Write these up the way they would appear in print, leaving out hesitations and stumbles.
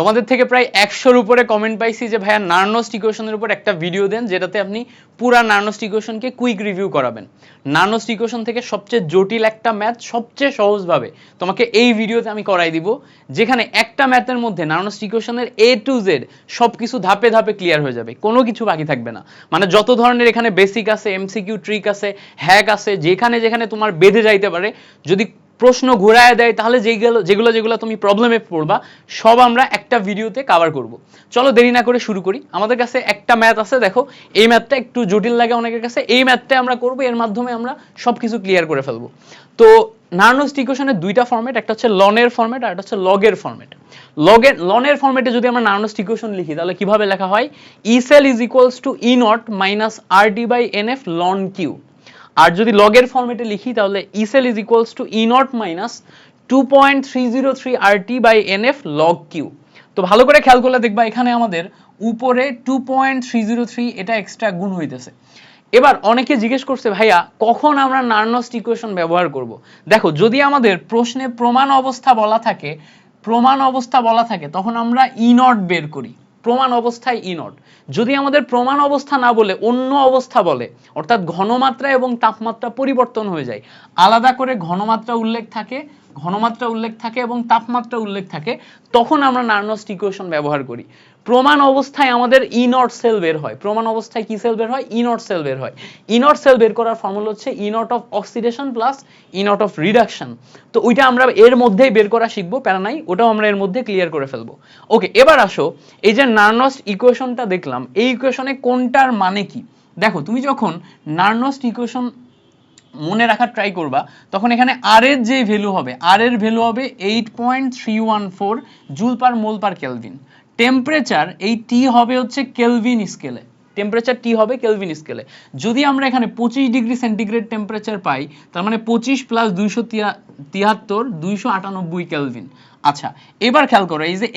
তোমাদের থেকে প্রায় 100-র উপরে কমেন্ট পাইছি যে ভাইয়া নার্নস্ট ইকুয়েশনের উপর একটা ভিডিও দেন যেটাতে আপনি পুরা নার্নস্ট ইকুয়েশনকে কুইক রিভিউ করাবেন। নার্নস্ট ইকুয়েশন থেকে সবচেয়ে জটিল একটা ম্যাথ সবচেয়ে সহজভাবে তোমাকে এই ভিডিওতে আমি করাই দিব, যেখানে একটা ম্যাথের মধ্যে নার্নস্ট ইকুয়েশনের A to Z সবকিছু ধাপে ধাপে ক্লিয়ার হয়ে যাবে, কোনো কিছু বাকি থাকবে না। মানে যত ধরনের এখানে বেসিক আছে, এমসিকিউ ট্রিক আছে, হ্যাক আছে, যেখানে যেখানে তোমার বেঁধে যাইতে পারে, যদি প্রশ্ন ঘুরায় দেয় তাহলে যেগুলো তুমি প্রবলেমে পড়বা সব আমরা একটা ভিডিওতে কভার করব। চলো দেরি না করে শুরু করি। আমাদের কাছে একটা ম্যাথ আছে, দেখো এই ম্যাথটা একটু জটিল লাগে অনেকের কাছে, এই ম্যাথটা আমরা করব, এর মাধ্যমে আমরা সবকিছু ক্লিয়ার করে ফেলবো। তো নার্নস্ট ইকুয়েশনের দুইটা ফরম্যাট, একটা হচ্ছে লনের ফরম্যাট আর একটা হচ্ছে লগের ফরম্যাট। লনের ফরম্যাটে যদি আমরা নার্নস্ট ইকুয়েশন লিখি তাহলে কিভাবে লেখা হয়, E cell is equals to E naught minus R T by N F ln Q. আর যদি লগের ফরম্যাটে লিখি তাহলে E cell is equals to E naught minus 2.303 RT বাই NF log Q। তো ভালো করে খেয়াল করলে দেখবা এখানে আমাদের উপরে 2.303 এটা এক্সট্রা গুণ হইতেছে। এবার অনেকে জিজ্ঞেস করছে ভাইয়া কখন আমরা নার্নস্ট ইকুয়েশন ব্যবহার করব। দেখো যদি আমাদের প্রশ্নে প্রমাণ অবস্থা বলা থাকে তখন আমরা ই নট বের করি, প্রমাণ অবস্থায় ই নট। যদি আমাদের প্রমাণ অবস্থা না বলে অন্য অবস্থা বলে, অর্থাৎ ঘনমাত্রা এবং তাপমাত্রা পরিবর্তন হয়ে যায়, আলাদা করে ঘনমাত্রা উল্লেখ থাকে এবং তাপমাত্রা উল্লেখ থাকে, তখন আমরা নার্নস্ট ইকুয়েশন ব্যবহার করি। প্রমাণ অবস্থায় আমাদের ই নট সেল বের হয়। প্রমাণ অবস্থায় কি সেল বের হয়? ই নট সেল বের হয়। ই নট সেল বের করার ফর্মুলা হচ্ছে E naught of oxidation plus E naught of reduction. তো ওইটা আমরা এর মধ্যেই বের করা শিখবো, প্যারা নাই, ওটাও আমরা এর মধ্যে ক্লিয়ার করে ফেলবো। ওকে, এবার আসো, এই যে নার্নস্ট ইকুয়েশনটা দেখলাম, এই ইকুয়েশনে কোনটার মানে কি? দেখো তুমি যখন নার্নস্ট ইকুয়েশন মনে রাখার ট্রাই করবা তখন এখানে আর এর যে ভ্যালু হবে, আর এর ভ্যালু হবে 8.314 জুল পার মোল পার কেলভিন। টেম্পারেচার এই টি হবে হচ্ছে কেলভিন স্কেলে, টেম্পারেচার টি হবে কেলভিন স্কেলে। যদি আমরা এখানে 25 ডিগ্রি সেন্টিগ্রেড টেম্পারেচার পাই, তার মানে 25 প্লাস 273 298 কেলভিন। আচ্ছা এবার খেয়াল করো, এই যে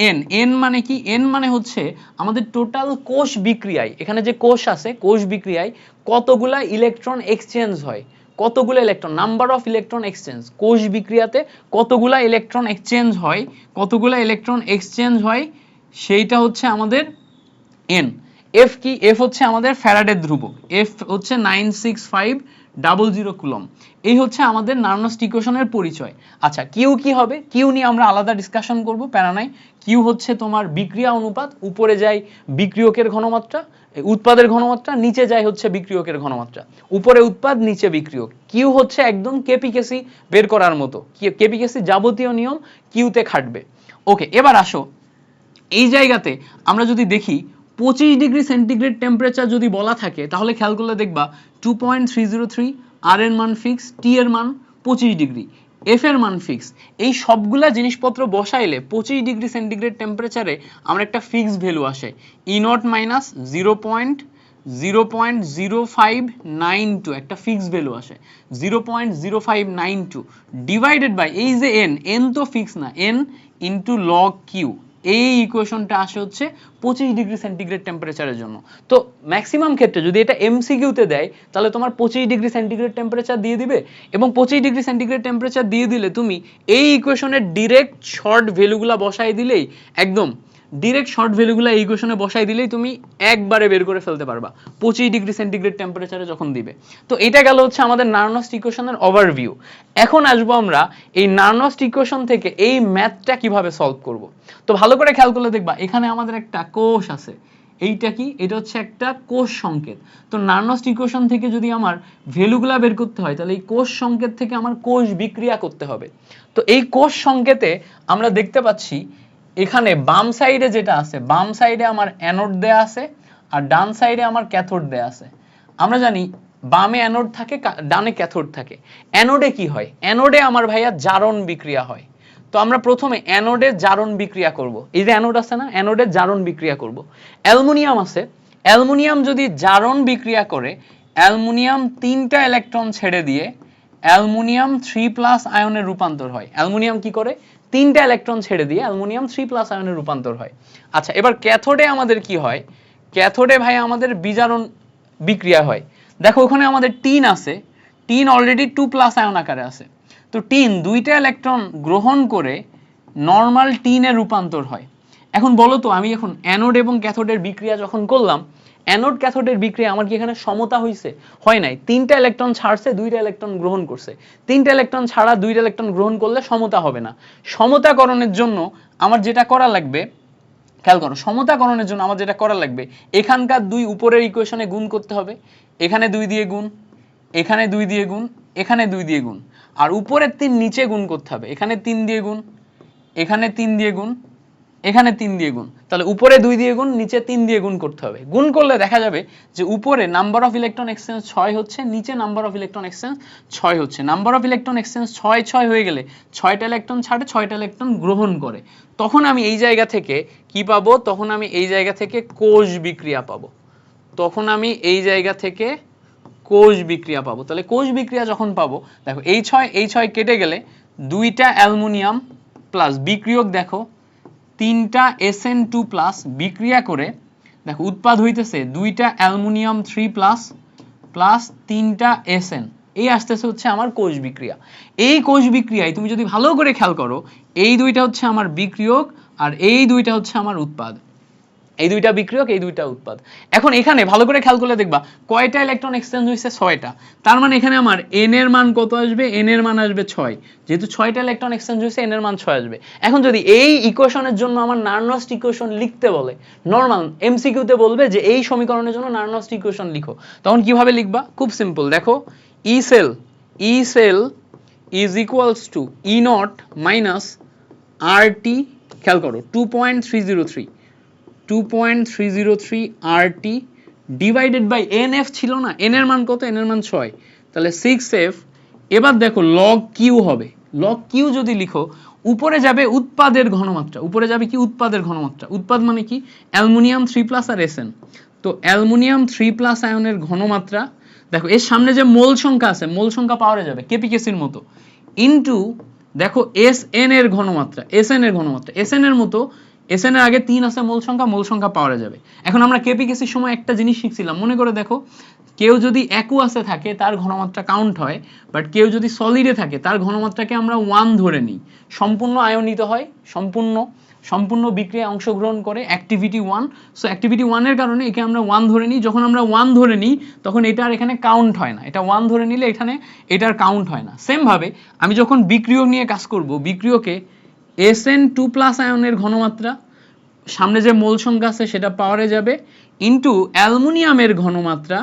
এন মানে কি? এন মানে হচ্ছে আমাদের টোটাল কোষ বিক্রিয়ায়, এখানে যে কোষ আছে, কোষ বিক্রিয়ায় কতগুলা ইলেকট্রন এক্সচেঞ্জ হয়, কতগুলো electron, number of electron exchange, কোষ বিক্রিয়াতে কতগুলা ইলেকট্রন এক্সচেঞ্জ হয়, সেইটা হচ্ছে আমাদের এন। এফ কি? এফ হচ্ছে আমাদের ফ্যারাডের ধ্রুবক, এফ হচ্ছে 96500 কুলম। এই হচ্ছে আমাদের নার্নস্ট ইকুয়েশনের পরিচয়। আচ্ছা কিউ কি হবে? কিউ নিয়ে আমরা আলাদা ডিসকাশন করব, প্যারা নাই। কিউ হচ্ছে তোমার বিক্রিয়া অনুপাত, উপরে যায় বিক্রিয়কের ঘনমাত্রা, উৎপাদের ঘনমাত্রা, নিচে যায় হচ্ছে বিক্রিয়কের ঘনমাত্রা, উপরে উৎপাদ নিচে বিক্রিয়ক। কিউ হচ্ছে একদম কেপিকেসি বের করার মতো, কেপিকেসি যাবতীয় নিয়ম কিউতে খাটবে। ওকে, এবার আসো এই জায়গাতে আমরা যদি দেখি 25 ডিগ্রি সেন্টিগ্রেড টেম্পারেচার যদি বলা থাকে তাহলে খেয়াল করলে দেখবা 2.303, আর এর মান ফিক্স, টি এর মান 25 ডিগ্রি, এফ এর মান ফিক্স। এই সবগুলা জিনিসপত্র বসাইলে 25 ডিগ্রি সেন্টিগ্রেড টেম্পারেচারে আমরা একটা ফিক্সড ভ্যালু আসে, ই নট মাইনাস 0.0592 একটা ফিক্সড ভ্যালু আসে, 0.0592 ডিভাইডেড বাই এই যে এন তো ফিক্স না, এন ইন্টু লগ কিউ। এই ইকুয়েশনটা আসে হচ্ছে 25 ডিগ্রি সেন্টিগ্রেড টেম্পারেচারের জন্য। তো ম্যাক্সিমাম ক্ষেত্রে যদি এটা এমসিকিউতে দেয় তাহলে তোমার 25 ডিগ্রি সেন্টিগ্রেড টেম্পারেচার দিয়ে দিবে, এবং 25 ডিগ্রি সেন্টিগ্রেড টেম্পারেচার দিয়ে দিলে তুমি এই ইকুয়েশনের ডিরেক্ট শর্ট ভ্যালুগুলা বসাই দিলেই, একদম ডিরেক্ট শর্ট ভ্যালুগুলো এই ইকুয়েশনে বসাই দিলেই তুমি একবারে বের করে ফেলতে পারবা 25 ডিগ্রি সেন্টিগ্রেড টেম্পারেচারে যখন দিবে। তো এটা গেল হচ্ছে আমাদের নার্নস্ট ইকুয়েশনের ওভারভিউ। এখন আসবো আমরা এই নার্নস্ট ইকুয়েশন থেকে এই ম্যাথটা কিভাবে সলভ করব। তো ভালো করে খেয়াল করলে দেখবা এখানে আমাদের একটা কোষ আছে, এইটা কি? এটা হচ্ছে একটা কোষ সংকেত। তো নার্নস্ট ইকুয়েশন থেকে যদি আমার ভ্যালুগুলা বের করতে হয় তাহলে এই কোষ সংকেত থেকে আমার কোষ বিক্রিয়া করতে হবে। তো এই কোষ সংকেতে আমরা দেখতে পাচ্ছি এখানে বাম সাইডে যেটা আছে, বাম সাইডে আমার অ্যানোড দেয়া আছে আর ডান সাইডে আমার ক্যাথোড দেয়া আছে। আমরা জানি বামে অ্যানোড থাকে, ডানে ক্যাথোড থাকে। অ্যানোডে কি হয়? অ্যানোডে আমার ভাইয়া জারণ বিক্রিয়া হয়। তো আমরা প্রথমে অ্যানোডে জারণ বিক্রিয়া করব। এই যে অ্যানোড আছে না, অ্যানোডে জারণ বিক্রিয়া করব। অ্যালুমিনিয়াম আছে, অ্যালুমিনিয়াম যদি জারণ বিক্রিয়া করে, অ্যালুমিনিয়াম 3টা ইলেকট্রন ছেড়ে দিয়ে অ্যালুমিনিয়াম 3+ আয়নে রূপান্তর হয়। অ্যালুমিনিয়াম কি করে? 3টা ইলেকট্রন ছেড়ে দিয়ে অ্যালুমিনিয়াম 3+ আয়নে রূপান্তর হয়। আচ্ছা এবার ক্যাথোডে আমাদের কি হয়? ক্যাথোডে ভাই আমাদের বিজারণ বিক্রিয়া হয়। দেখো ওখানে আমাদের টিন আছে, টিন অলরেডি 2+ আয়ন আকারে আছে। তো টিন 2টা ইলেকট্রন গ্রহণ করে নরমাল টিনে রূপান্তর হয়। এখন বলো তো আমি এখন অ্যানোড এবং ক্যাথোডের বিক্রিয়া যখন করলাম, অ্যানোড ক্যাথোডের বিক্রিয়া আমার কি এখানে সমতা হয়েছে? হয় নাই। 3টা ইলেকট্রন ছাড়ছে, 2টা ইলেকট্রন গ্রহণ করছে। 3টা ইলেকট্রন ছাড়া 2টা ইলেকট্রন গ্রহণ করলে সমতা হবে না। সমতাকরণের জন্য আমার যেটা করা লাগবে, খেয়াল করো, সমতাকরণের জন্য আমার যেটা করা লাগবে, এখানকার 2 উপরের ইকুয়েশনে গুণ করতে হবে, এখানে 2 দিয়ে গুণ, এখানে 2 দিয়ে গুণ, এখানে 2 দিয়ে গুণ, আর উপরের 3 নিচে গুণ করতে হবে, এখানে 3 দিয়ে গুণ, এখানে 3 দিয়ে গুণ, এখানে 3 দিয়ে গুণ। তাহলে উপরে 2 দিয়ে গুণ, নিচে 3 দিয়ে গুণ করতে হবে। গুণ করলে দেখা যাবে যে উপরে নাম্বার অফ ইলেকট্রন এক্সচেঞ্জ 6 হচ্ছে, নিচে নাম্বার অফ ইলেকট্রন এক্সচেঞ্জ 6 হচ্ছে। নাম্বার অফ ইলেকট্রন এক্সচেঞ্জ 6 6 হয়ে গেলে 6টা ইলেকট্রন ছাড়ে, 6টা ইলেকট্রন গ্রহণ করে। তখন আমি এই জায়গা থেকে কি পাবো? তখন আমি এই জায়গা থেকে কোষ বিক্রিয়া পাবো। তখন আমি এই জায়গা থেকে কোষ বিক্রিয়া পাবো। তাহলে কোষ বিক্রিয়া যখন পাবো, দেখো এই 6 কেটে গেলে 2টা অ্যালুমিনিয়াম প্লাস বিক্রিয়ক, দেখো 3টা SN2 প্লাস বিক্রিয়া করে দেখো উৎপাদ হইতেছে 2টা অ্যালুমিনিয়াম 3 প্লাস প্লাস 3টা SN। এই আসতেছে হচ্ছে আমার কোষ বিক্রিয়া। এই কোষ বিক্রিয়ায় তুমি যদি ভালো করে খেয়াল করো, এই 2টা হচ্ছে আমার বিক্রিয়ক আর এই 2টা হচ্ছে আমার উৎপাদ। এই 2টা বিক্রিয়ক, এই 2টা উৎপাদ। এখন এখানে ভালো করে খেয়াল করলে দেখবা কয়টা ইলেকট্রন এক্সচেঞ্জ হইছে? 6টা। তার মানে এখানে আমার n এর মান কত আসবে? n এর মান আসবে 6। যেহেতু 6টা ইলেকট্রন এক্সচেঞ্জ হইছে, n এর মান 6 আসবে। এখন যদি এই ইকুয়েশনের জন্য আমার নার্নস্ট ইকুয়েশন লিখতে বলে, নরমাল এমসিকিউ তে বলবে যে এই সমীকরণের জন্য নার্নস্ট ইকুয়েশন লিখো, তখন কিভাবে লিখবা? খুব সিম্পল, দেখো E cell is equals to E naught minus RT, খেয়াল করো 2.303 RT ডিভাইডেড বাই NF ছিল না, n এর মান কত? n এর মান 6, তাহলে 6F। এবার দেখো log Q হবে। log Q যদি লিখো, উপরে যাবে উৎপাদের ঘনমাত্রা, উপরে যাবে কি? উৎপাদের ঘনমাত্রা। উৎপাদ মানে কি? অ্যালুমিনিয়াম 3 প্লাস আর SN। তো অ্যালুমিনিয়াম 3 প্লাস আয়নের ঘনমাত্রা, দেখো এর সামনে যে মোল সংখ্যা আছে, মোল সংখ্যা পাওয়ারে যাবে কেপিকেসির মতো, ইনটু দেখো SN এর ঘনমাত্রা, SN এর ঘনমাত্রা, SN এর মতো, SN এর আগে 3 আছে মোল সংখ্যা পাওয়ারে যাবে। এখন আমরা কেপিকেসির সময় একটা জিনিস শিখছিলাম, মনে করে দেখো, কেউ যদি অ্যাকুয়াসে থাকে তার ঘনমাত্রা কাউন্ট হয়, বাট কেউ যদি সলিডে থাকে তার ঘনমাত্রাকে আমরা 1 ধরে নিই। সম্পূর্ণ আয়নিত হয়, সম্পূর্ণ বিক্রিয়ায় অংশগ্রহণ করে, অ্যাক্টিভিটি 1। সো অ্যাক্টিভিটি 1 এর কারণে একে আমরা 1 ধরে নিই। যখন আমরা 1 ধরে নিই তখন এটা আর এখানে কাউন্ট হয় না, এটা 1 ধরে নিলে এখানে এটার কাউন্ট হয় না। সেম ভাবে আমি যখন বিক্রিয়ক নিয়ে কাজ করব, বিক্রিয়কে SN2 প্লাস আয়নের ঘনমাত্রা, সামনে যে মোল সংখ্যা আছে সেটা পাওয়ারে যাবে, ইনটু অ্যালুমিনিয়ামের ঘনমাত্রা,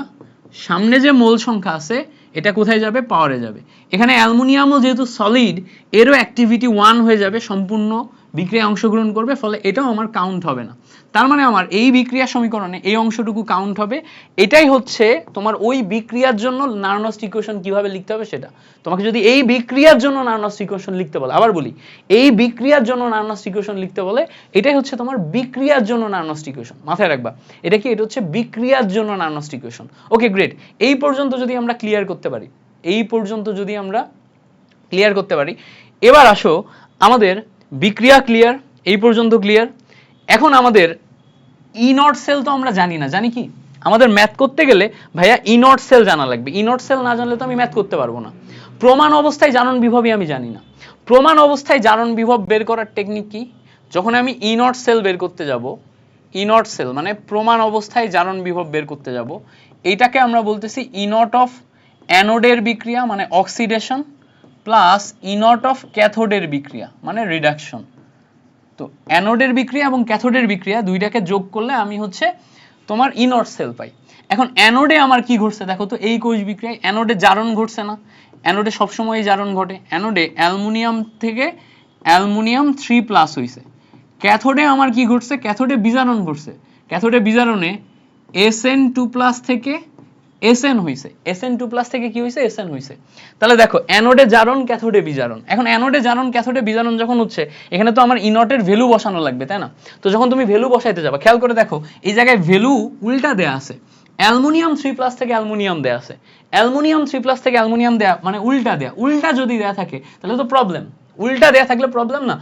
সামনে যে মোল সংখ্যা আছে এটা কোথায় যাবে? পাওয়ারে যাবে। এখানে অ্যালুমিনিয়ামও যেহেতু সলিড, এরও অ্যাক্টিভিটি 1 হয়ে যাবে, সম্পূর্ণ বিক্রিয়ায় অংশগ্রহণ করবে, ফলে এটাও আমার কাউন্ট হবে না। তার মানে আমার এই বিক্রিয়া সমীকরণে এই অংশটুকু কাউন্ট হবে। এটাই হচ্ছে তোমার ওই বিক্রিয়ার জন্য নার্নস্ট ইকুয়েশন কিভাবে লিখতে হবে সেটা। তোমাকে যদি এই বিক্রিয়ার জন্য নার্নস্ট ইকুয়েশন লিখতে বলে, আবার বলি, এই বিক্রিয়ার জন্য নার্নস্ট ইকুয়েশন লিখতে বলে, এটাই হচ্ছে তোমার বিক্রিয়ার জন্য নার্নস্ট ইকুয়েশন। মাথায় রাখবা এটা কি? এটা হচ্ছে বিক্রিয়ার জন্য নার্নস্ট ইকুয়েশন। ওকে, গ্রেট। এই পর্যন্ত যদি আমরা ক্লিয়ার করতে পারি, এবার আসো আমাদের বিক্রিয়া ক্লিয়ার, এই পর্যন্ত ক্লিয়ার। এখন আমাদের ই নট সেল তো আমরা জানি না, জানি কি? আমাদের ম্যাথ করতে গেলে ভাইয়া ই নট সেল জানা লাগবে। ই নট সেল না জানলে তো আমি ম্যাথ করতে পারবো না। প্রমাণ অবস্থায় জারণ বিভবই আমি জানি না। প্রমাণ অবস্থায় জারণ বিভব বের করার টেকনিক কি? যখন আমি ই নট সেল বের করতে যাব, ই নট সেল মানে প্রমাণ অবস্থায় জারণ বিভব বের করতে যাব, এইটাকে আমরা বলতেছি ই নট অফ অ্যানোডের বিক্রিয়া মানে oxidation plus E naught of ক্যাথোডের বিক্রিয়া মানে রিডাকশন। তো অ্যানোডের বিক্রিয়া এবং ক্যাথোডের বিক্রিয়া দুইটাকে যোগ করলে আমি হচ্ছে তোমার ই নট সেল পাই। এখন অ্যানোডে আমার কি ঘটছে দেখো তো, এই কোষ বিক্রিয়ায় অ্যানোডে জারণ ঘটছে না? অ্যানোডে সবসময় জারণ ঘটে। অ্যানোডে অ্যালুমিনিয়াম থেকে অ্যালুমিনিয়াম 3 প্লাস হইছে। ক্যাথোডে আমার কি ঘটছে? ক্যাথোডে বিজারণ ঘটছে। ক্যাথোডে বিজারণে SN2 প্লাস থেকে SN হইছে। SN2 প্লাস থেকে কি হইছে? SN হইছে। তাহলে দেখো অ্যানোডে জারণ, ক্যাথোডে বিজারণ। এখন অ্যানোডে জারণ, ক্যাথোডে বিজারণ যখন হচ্ছে, এখানে তো আমার ই নটের ভ্যালু বসানো লাগবে, তাই না? তো যখন তুমি ভ্যালু বসাইতে যাবে, খেয়াল করে দেখো এই জায়গায় ভ্যালু উল্টা দেয়া আছে। অ্যালুমিনিয়াম 3 প্লাস থেকে অ্যালুমিনিয়াম দেয়া আছে, অ্যালুমিনিয়াম 3 প্লাস থেকে অ্যালুমিনিয়াম দেয়া মানে উল্টা দেয়া। উল্টা যদি দেয়া থাকে তাহলে তো প্রবলেম, উল্টা দেয়া থাকলে প্রবলেম না।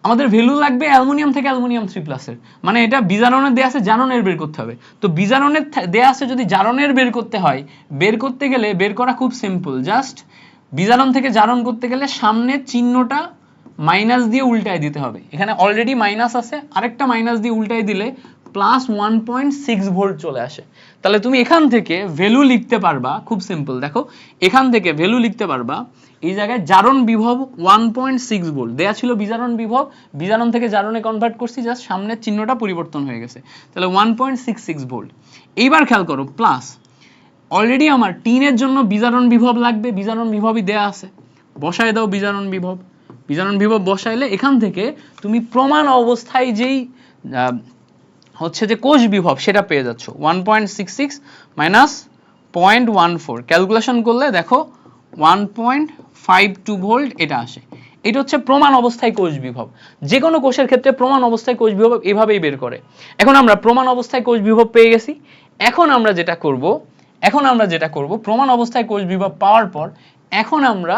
আমাদের ভ্যালু লাগবে অ্যালুমিনিয়াম থেকে অ্যালুমিনিয়াম 3 প্লাসের, মানে এটা বিজারণের দেয়া আছে, জারণের বের করতে হবে। তো বিজারণের দেয়া আছে, যদি জারণের বের করতে হয়, বের করতে গেলে বের করা খুব সিম্পল। জাস্ট বিজারণ থেকে জারণ করতে গেলে সামনের চিহ্নটা মাইনাস দিয়ে উল্টায় দিতে হবে, এখানে অলরেডি মাইনাস আছে, আরেকটা মাইনাস দিয়ে উল্টায় দিলে প্লাস 1.6 ভোল্ট চলে আসে। তাহলে তুমি এখান থেকে ভ্যালু লিখতে পারবা, খুব সিম্পল, দেখো এখান থেকে ভ্যালু লিখতে পারবা, এই জায়গায় জারণ বিভব 1.6 ভোল্ট দেয়া ছিল, বিজারণ বিভব, বিজারণ থেকে জারণে কনভার্ট করছি, জাস্ট সামনের চিহ্নটা পরিবর্তন হয়ে গেছে, তাহলে 1.66 ভোল্ট। এইবার খেয়াল করো, প্লাস অলরেডি আমার টিনের জন্য বিজারণ বিভব লাগবে, বিজারণ বিভবই দেয়া আছে, বসায় দাও বিজারণ বিভব, বিজারণ বিভব বসাইলে এখান থেকে তুমি প্রমাণ অবস্থায় যেই হচ্ছে যে কোষ বিভব সেটা পেয়ে যাচ্ছ, 1.66 মাইনাস 0.14, ক্যালকুলেশন করলে দেখো 1.52 ভোল্ট এটা আসে। এটা হচ্ছে প্রমাণ অবস্থায় কোষ বিভব। যে কোনো কোষের ক্ষেত্রে প্রমাণ অবস্থায় কোষ বিভব এভাবেই বের করে। এখন আমরা প্রমাণ অবস্থায় কোষ বিভব পেয়ে গেছি, এখন আমরা যেটা করব প্রমাণ অবস্থায় কোষ বিভব পাওয়ার পর এখন আমরা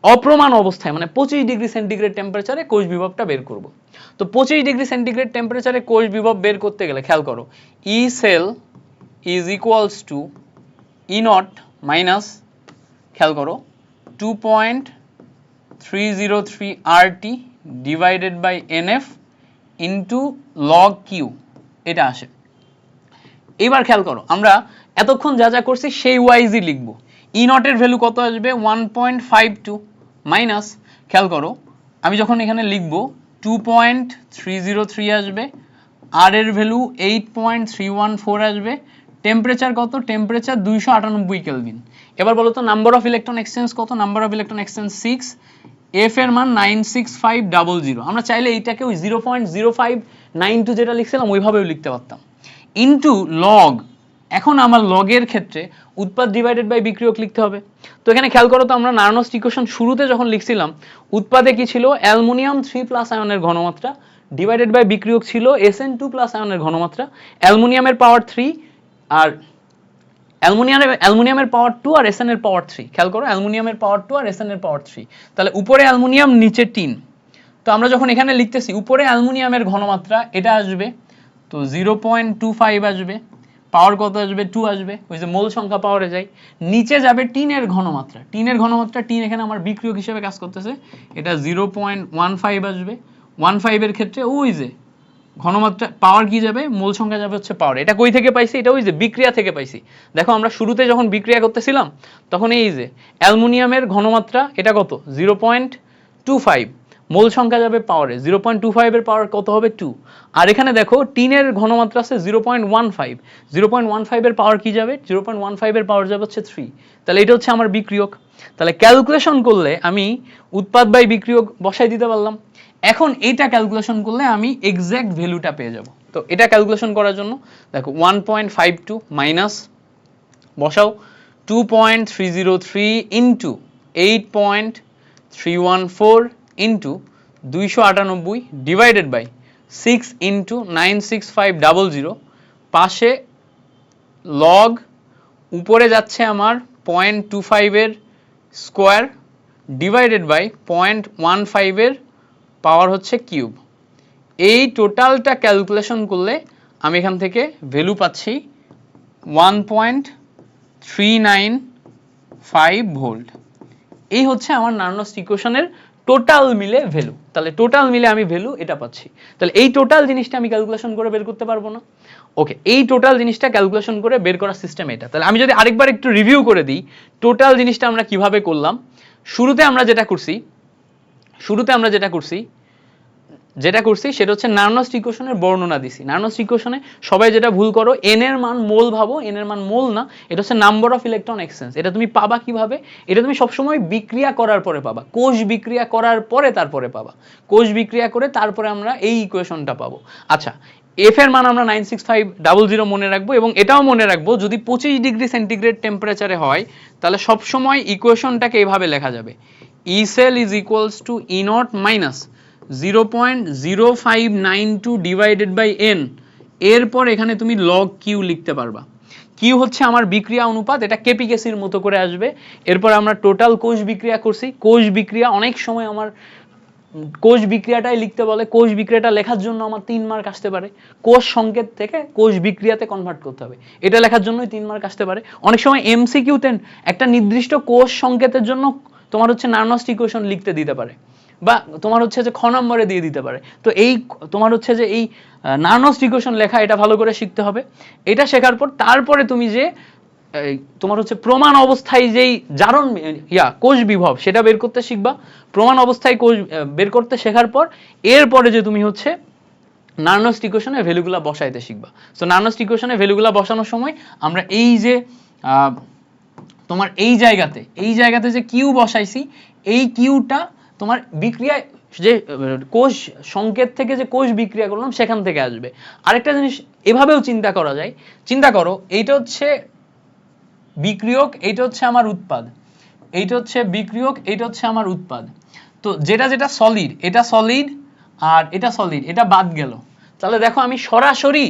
অপ্রমাণ অবস্থায় মানে 25 ডিগ্রি সেন্টিগ্রেড টেম্পারেচারে কোষ বিভবটা বের করব। তো 25 ডিগ্রি সেন্টিগ্রেড টেম্পারেচারে কোষ বিভব বের করতে গেলে খেয়াল করো, E cell is equals to E naught minus, খেয়াল করো 2.303 RT divided by NF into log Q, এটা আসে। এবার খেয়াল করো, আমরা এতক্ষণ যা যা করছি সেই ওয়াইজই লিখবো। ই নটের ভ্যালু কত আসবে, 1.52 মাইনাস, খেয়াল করো আমি যখন এখানে লিখবো 2.303 আসবে, আর এর ভ্যালু 8.314 আসবে, টেম্পারেচার কত, টেম্পারেচার 298 কেলভিন। এবার বলো তো নাম্বার অফ ইলেকট্রন এক্সচেঞ্জ কত, number of electron exchange 6, F এর মান 96500। আমরা চাইলে এইটাকে ওই 0.0592 যেটা লিখছিলাম ওইভাবেও লিখতে পারতাম, ইনটু লগ, এখন আমার লগের ক্ষেত্রে উৎপাদ ডিভাইডেড বাই বিক্রিয়ক লিখতে হবে। তো এখানে খেয়াল করো তো, আমরা নার্নস্ট ইকুয়েশন শুরুতে যখন লিখছিলাম উৎপাদে কি ছিল, অ্যালুমিনিয়াম 3+ আয়নের ঘনমাত্রা ডিভাইডেড বাই বিক্রিয়ক ছিল Sn2+ আয়নের ঘনমাত্রা, অ্যালুমিনিয়ামের পাওয়ার 3 আর অ্যালুমিনিয়ামের পাওয়ার 2 আর Sn এর পাওয়ার 3, খেয়াল করো অ্যালুমিনিয়ামের পাওয়ার 2 আর Sn এর পাওয়ার 3, তাহলে উপরে অ্যালুমিনিয়াম নিচে টিন। তো আমরা যখন এখানে লিখতেছি উপরে অ্যালুমিনিয়ামের ঘনমাত্রা এটা আসবে, তো 0.25 আসবে, পাওয়ার কত আসবে, 2 আসবে, ওই যে মোল সংখ্যা পাওয়ারে যাই, নিচে যাবে টিনের ঘনমাত্রা, টিনের ঘনমাত্রা, টিন এখানে আমার বিক্রিয়ক হিসেবে কাজ করতেছে, এটা 0.15 আসবে, 15 এর ক্ষেত্রে ওই যে ঘনমাত্রা পাওয়ার কি যাবে, মোল সংখ্যা যাবে হচ্ছে পাওয়ার। এটা কই থেকে পাইছি, এটা ওই যে বিক্রিয়া থেকে পাইছি। দেখো আমরা শুরুতে যখন বিক্রিয়া করতেছিলাম তখন এই যে অ্যালুমিনিয়ামের ঘনমাত্রা এটা কত, 0.25, মোল সংখ্যা যাবে পাওয়ারে, 0.25 এর পাওয়ার কত হবে 2, আর এখানে দেখো টিনের ঘনমাত্রা আছে 0.15, 0.15 এর পাওয়ার কি যাবে, 0.15 এর পাওয়ার যাবে হচ্ছে 3, তাহলে এটা হচ্ছে আমার বিক্রিয়ক। তাহলে ক্যালকুলেশন করলে আমি উৎপাদ বাই বিক্রিয়ক বসাই দিতে পারলাম। এখন এটা ক্যালকুলেশন করলে আমি এক্সাক্ট ভ্যালুটা পেয়ে যাব। তো এটা ক্যালকুলেশন করার জন্য দেখো 1.52 মাইনাস বসাও 2.303 into 8.314 into 298 divided by 6 into 96500, পাশে লগ, উপরে যাচ্ছে আমার 0.25 এর স্কোয়ার ডিভাইডেড বাই 0.15 এর পাওয়ার হচ্ছে কিউব। এই টোটালটা ক্যালকুলেশন করলে আমি এখান থেকে ভ্যালু পাচ্ছি 1.395 ভোল্ট। এই হচ্ছে আমার নার্নস্ট ইকুয়েশনের টোটাল মিলে ভ্যালু। তাহলে টোটাল মিলে আমি ভ্যালু এটা পাচ্ছি। তাহলে এই টোটাল জিনিসটা আমি ক্যালকুলেশন করে বের করতে পারবো না? ওকে, এই টোটাল জিনিসটা ক্যালকুলেশন করে বের করার সিস্টেম এটা। তাহলে আমি যদি আরেকবার একটু রিভিউ করে দিই টোটাল জিনিসটা আমরা কিভাবে করলাম। শুরুতে আমরা যেটা করছি সেটা হচ্ছে নার্নস্ট ইকুয়েশনের বর্ণনা দিছি। নার্নস্ট ইকুয়েশনে সবাই যেটা ভুল করো, এন এর মান মোল ভাবো, এন এর মান মোল না, এটা হচ্ছে নাম্বার অফ ইলেকট্রন এক্সচেঞ্জ। এটা তুমি পাবা কিভাবে? এটা তুমি সবসময় বিক্রিয়া করার পরে পাবা, কোষ বিক্রিয়া করার পরে তারপরে পাবা। কোষ বিক্রিয়া করে তারপরে আমরা এই ইকুয়েশনটা পাবো। আচ্ছা, এফ এর মান আমরা 96500 মনে রাখবো, এবং এটাও মনে রাখবো যদি 25 ডিগ্রি সেন্টিগ্রেড টেম্পারেচারে হয় তাহলে সবসময় ইকুয়েশনটাকে এভাবে লেখা যাবে, E cell is equals to E naught minus 0.0592 divided by N, এরপর এখানে তুমি লগ কিউ লিখতে পারবা। কিউ হচ্ছে আমার বিক্রিয়া অনুপাত, এটা কেপিকেসির মতো করে আসবে। এরপর আমরা টোটাল কোষ বিক্রিয়া করছি। কোষ বিক্রিয়া অনেক সময় আমার কোষ বিক্রিয়াটাই লিখতে বলে, কোষ বিক্রিয়াটা লেখার জন্য আমার 3 মার্ক আসতে পারে। কোষ সংকেত থেকে কোষ বিক্রিয়াতে কনভার্ট করতে হবে, এটা লেখার জন্যই 3 মার্ক আসতে পারে। অনেক সময় এমসিকিউতে একটা নির্দিষ্ট কোষ সংকেতের জন্য তোমার হচ্ছে নার্নস্ট ইকুয়েশন লিখতে দিতে পারে। বা তোমার হচ্ছে যে খ নম্বরে দিয়ে দিতে পারে। তো এই তোমার হচ্ছে যে এই নার্নস্ট ইকুয়েশন লেখা এটা ভালো করে শিখতে হবে। এটা শেখার পর তারপরে তুমি যে তোমার হচ্ছে প্রমাণ অবস্থায় যেই জারণ কোষ বিভব সেটা বের করতে শিখবা। প্রমাণ অবস্থায় কোষ বের করতে শেখার পর এরপরে যে তুমি হচ্ছে নার্নস্ট ইকুয়েশনে ভ্যালুগুলা বসাইতে শিখবা। সো নার্নস্ট ইকুয়েশনে ভ্যালুগুলা বসানোর সময় আমরা এই যে তোমার এই জায়গাতে যে কিউ বসাইছি, এই কিউটা তোমার বিক্রিয়ায় যে কোষ সংকেত থেকে যে কোষ বিক্রিয়া করলাম সেখান থেকে আসবে। আরেকটা জিনিস এভাবেও চিন্তা করা যায়, চিন্তা করো এইটা হচ্ছে বিক্রিয়ক, এইটা হচ্ছে আমার উৎপাদ, এইটা হচ্ছে বিক্রিয়ক, এইটা হচ্ছে আমার উৎপাদ। তো যেটা সলিড, এটা সলিড আর এটা সলিড, এটা বাদ গেল। তাহলে দেখো আমি সরাসরি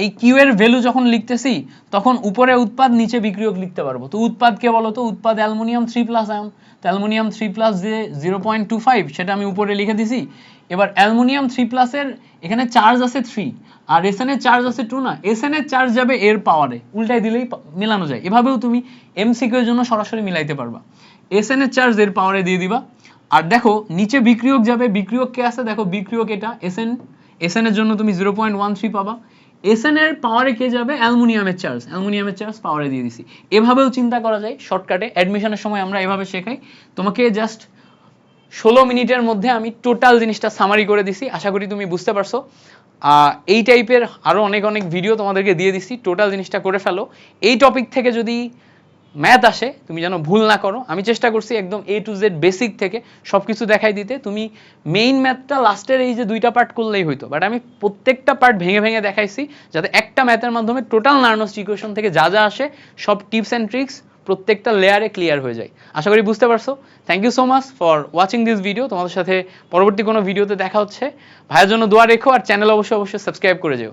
এই কিউ এর ভ্যালু যখন লিখতেছি তখন উপরে উৎপাদ নিচে বিক্রিয়ক লিখতে পারবো। তো উৎপাদ কে বলো তো? উৎপাদ অ্যালুমিনিয়াম 3+ আয়ন। তো অ্যালুমিনিয়াম 3+ যে 0.25 সেটা আমি উপরে লিখে দিছি। এবার অ্যালুমিনিয়াম 3+ এর এখানে চার্জ আছে 3 আর এসএন এর চার্জ আছে 2 না, এসএন এর চার্জ যাবে এর পাওয়ারে, উল্টাই দিলেই মেলানো যায়। এভাবেও তুমি এমসিকিউ এর জন্য সরাসরি মিলাইতে পারবা। এসএন এর চার্জ এর পাওয়ারে দিয়ে দিবা। আর দেখো নিচে বিক্রিয়ক যাবে, বিক্রিয়ক কে আছে দেখো, বিক্রিয়ক এটা এসএন, এসএন এর জন্য তুমি 0.13 পাবা। এসএন এর পাওয়ারে কে যাবে? অ্যালুমিনিয়ামের চার্জ, অ্যালুমিনিয়ামের চার্জ পাওয়ারে দিয়ে দিছি। এভাবেও চিন্তা করা যায় শর্টকাটে, অ্যাডমিশনের সময় আমরা এভাবে শেখাই। তোমাকে জাস্ট 16 মিনিটের মধ্যে আমি টোটাল জিনিসটা সামারি করে দিছি, আশা করি তুমি বুঝতে পারছো। এই টাইপের আরো অনেক ভিডিও তোমাদেরকে দিয়ে দিছি, টোটাল জিনিসটা করে ফেলো। এই টপিক থেকে যদি ম্যাথ আসে তুমি যেন ভুল না করো। আমি চেষ্টা করছি একদম A to Z বেসিক থেকে সবকিছু দেখাই দিতে। তুমি মেইন ম্যাথটা লাস্টের এই যে 2টা পার্ট করলেই হইতো, বাট আমি প্রত্যেকটা পার্ট ভেঙে দেখাইছি যাতে একটা ম্যাথের মাধ্যমে টোটাল নার্নস্ট ইকুয়েশন থেকে যা আসে সব টিপস অ্যান্ড ট্রিক্স প্রত্যেকটা লেয়ারে ক্লিয়ার হয়ে যায়। আশা করি বুঝতে পারছো। Thank you so much for watching this video. তোমাদের সাথে পরবর্তী কোনো ভিডিওতে দেখা হচ্ছে। ভাইয়ের জন্য দোয়া রেখো আর চ্যানেল অবশ্যই সাবস্ক্রাইব করে যেও।